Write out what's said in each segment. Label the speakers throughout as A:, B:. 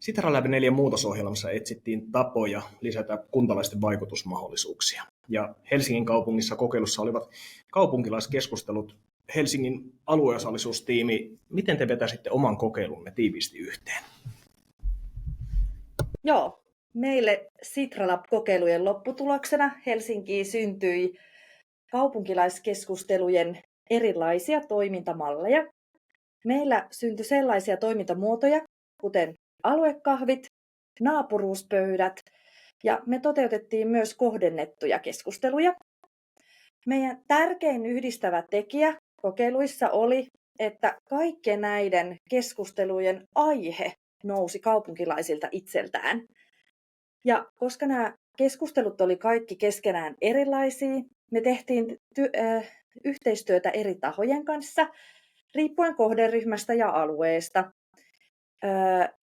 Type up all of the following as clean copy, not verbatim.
A: Sitran Läpi 4 muutosohjelmassa etsittiin tapoja lisätä kuntalaisten vaikutusmahdollisuuksia. Ja Helsingin kaupungissa kokeilussa olivat kaupunkilaiskeskustelut. Helsingin alueosallisuustiimi, miten te vetäisitte oman kokeilunne tiiviisti yhteen?
B: Joo, meille Sitra Lab-kokeilujen lopputuloksena Helsinkiin syntyi kaupunkilaiskeskustelujen erilaisia toimintamalleja. Meillä syntyi sellaisia toimintamuotoja, kuten aluekahvit, naapuruuspöydät, ja me toteutettiin myös kohdennettuja keskusteluja. Meidän tärkein yhdistävä tekijä kokeiluissa oli, että kaikkien näiden keskustelujen aihe nousi kaupunkilaisilta itseltään. Ja koska nämä keskustelut oli kaikki keskenään erilaisia, me tehtiin yhteistyötä eri tahojen kanssa, riippuen kohderyhmästä ja alueesta.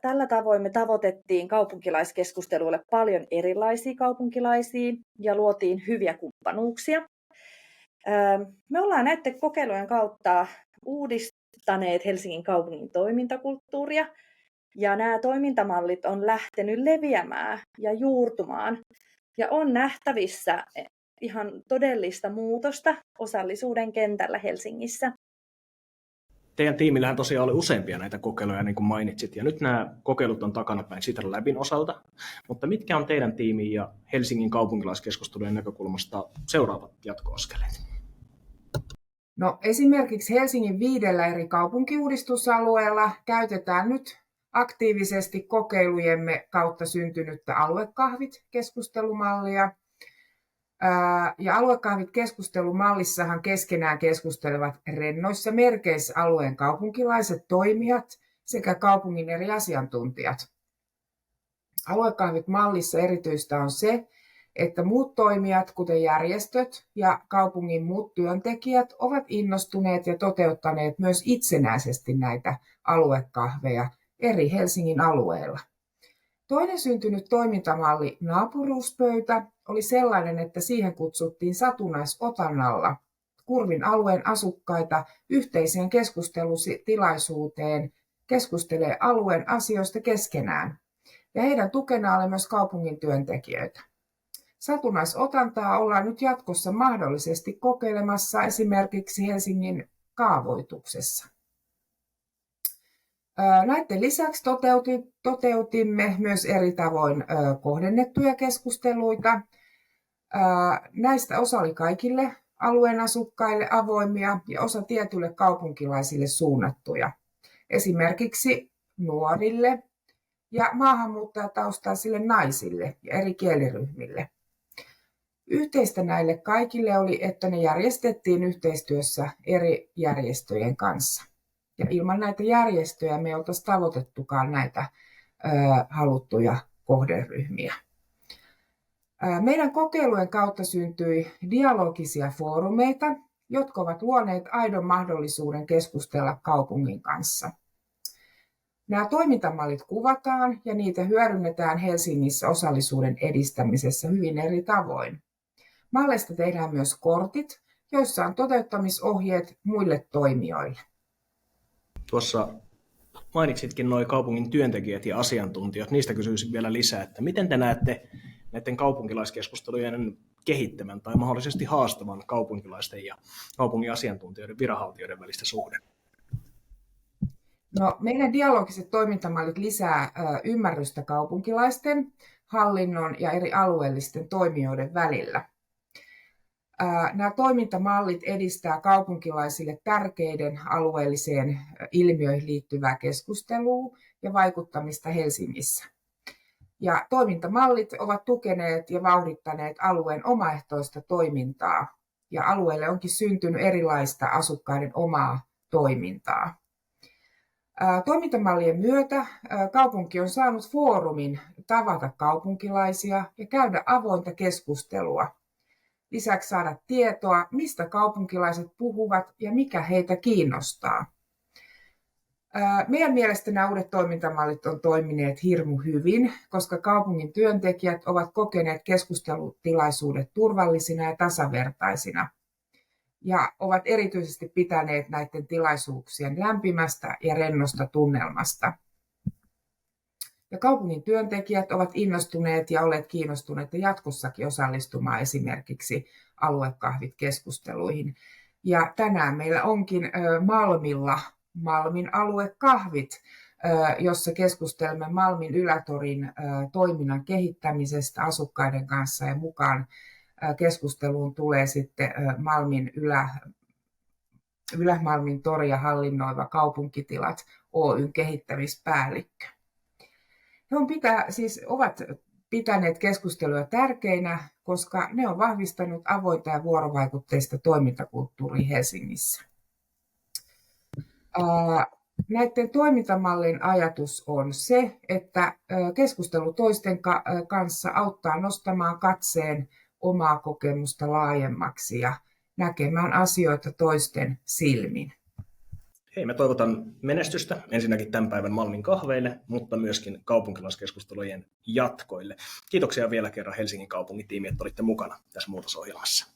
B: Tällä tavoin me tavoitettiin kaupunkilaiskeskusteluille paljon erilaisia kaupunkilaisia ja luotiin hyviä kumppanuuksia. Me ollaan näiden kokeilujen kautta uudistaneet Helsingin kaupungin toimintakulttuuria, ja nämä toimintamallit on lähtenyt leviämään ja juurtumaan, ja on nähtävissä ihan todellista muutosta osallisuuden kentällä Helsingissä.
A: Teidän tiimillähän tosiaan oli useampia näitä kokeiluja, niin kuin mainitsit, ja nyt nämä kokeilut on takanapäin Sitran Labin osalta. Mutta mitkä on teidän tiimin ja Helsingin kaupunkilaiskeskustelujen näkökulmasta seuraavat jatkoaskeleet?
C: No, esimerkiksi Helsingin 5 eri kaupunkiuudistusalueella käytetään nyt aktiivisesti kokeilujemme kautta syntynyttä aluekahvit-keskustelumallia. Ja aluekahvit-keskustelumallissahan keskenään keskustelevat rennoissa merkeissä alueen kaupunkilaiset toimijat sekä kaupungin eri asiantuntijat. Aluekahvit-mallissa erityistä on se, että muut toimijat, kuten järjestöt ja kaupungin muut työntekijät, ovat innostuneet ja toteuttaneet myös itsenäisesti näitä aluekahveja eri Helsingin alueilla. Toinen syntynyt toimintamalli, naapuruuspöytä, oli sellainen, että siihen kutsuttiin satunnaisotannalla Kurvin alueen asukkaita yhteiseen keskustelutilaisuuteen keskustelee alueen asioista keskenään. Ja heidän tukenaan oli myös kaupungin työntekijöitä. Satunnaisotantaa ollaan nyt jatkossa mahdollisesti kokeilemassa esimerkiksi Helsingin kaavoituksessa. Näiden lisäksi toteutimme myös eri tavoin kohdennettuja keskusteluita. Näistä osa oli kaikille alueen asukkaille avoimia ja osa tietyille kaupunkilaisille suunnattuja. Esimerkiksi nuorille ja maahanmuuttajataustaisille naisille ja eri kieliryhmille. Yhteistä näille kaikille oli, että ne järjestettiin yhteistyössä eri järjestöjen kanssa. Ja ilman näitä järjestöjä me ei oltaisi tavoitettukaan näitä haluttuja kohderyhmiä. Meidän kokeilujen kautta syntyi dialogisia foorumeita, jotka ovat luoneet aidon mahdollisuuden keskustella kaupungin kanssa. Nämä toimintamallit kuvataan ja niitä hyödynnetään Helsingissä osallisuuden edistämisessä hyvin eri tavoin. Malleista tehdään myös kortit, joissa on toteuttamisohjeet muille toimijoille.
A: Tuossa mainitsitkin nuo kaupungin työntekijät ja asiantuntijat. Niistä kysyisin vielä lisää, että miten te näette näiden kaupunkilaiskeskustelujen kehittävän tai mahdollisesti haastavan kaupunkilaisten ja kaupungin asiantuntijoiden viranhaltijoiden välistä suhdetta?
C: No, meidän dialogiset toimintamallit lisää ymmärrystä kaupunkilaisten, hallinnon ja eri alueellisten toimijoiden välillä. Nämä toimintamallit edistää kaupunkilaisille tärkeiden alueelliseen ilmiöihin liittyvää keskustelua ja vaikuttamista Helsingissä. Ja toimintamallit ovat tukeneet ja vauhdittaneet alueen omaehtoista toimintaa, ja alueelle onkin syntynyt erilaista asukkaiden omaa toimintaa. Toimintamallien myötä kaupunki on saanut foorumin tavata kaupunkilaisia ja käydä avointa keskustelua. Lisäksi saada tietoa, mistä kaupunkilaiset puhuvat ja mikä heitä kiinnostaa. Meidän mielestä nämä uudet toimintamallit on toimineet hirmu hyvin, koska kaupungin työntekijät ovat kokeneet keskustelutilaisuudet turvallisina ja tasavertaisina. Ja ovat erityisesti pitäneet näiden tilaisuuksien lämpimästä ja rennosta tunnelmasta. Ja kaupungin työntekijät ovat innostuneet ja olleet kiinnostuneita jatkossakin osallistumaan esimerkiksi aluekahvit-keskusteluihin. Ja tänään meillä onkin Malmilla Malmin aluekahvit, jossa keskustelemme Malmin Ylätorin toiminnan kehittämisestä asukkaiden kanssa, ja mukaan keskusteluun tulee sitten Malmin Ylä-Malmin toria hallinnoiva Kaupunkitilat Oyn kehittämispäällikkö. He ovat pitäneet keskustelua tärkeinä, koska ne on vahvistanut avointa ja vuorovaikutteista toimintakulttuuria Helsingissä. Näiden toimintamallin ajatus on se, että keskustelu toisten kanssa auttaa nostamaan katseen omaa kokemusta laajemmaksi ja näkemään asioita toisten silmin.
A: Hei, mä toivotan menestystä ensinnäkin tämän päivän Malmin kahveille, mutta myöskin kaupunkilaiskeskustelujen jatkoille. Kiitoksia vielä kerran Helsingin kaupungin tiimi, että olitte mukana tässä muutosohjelmassa.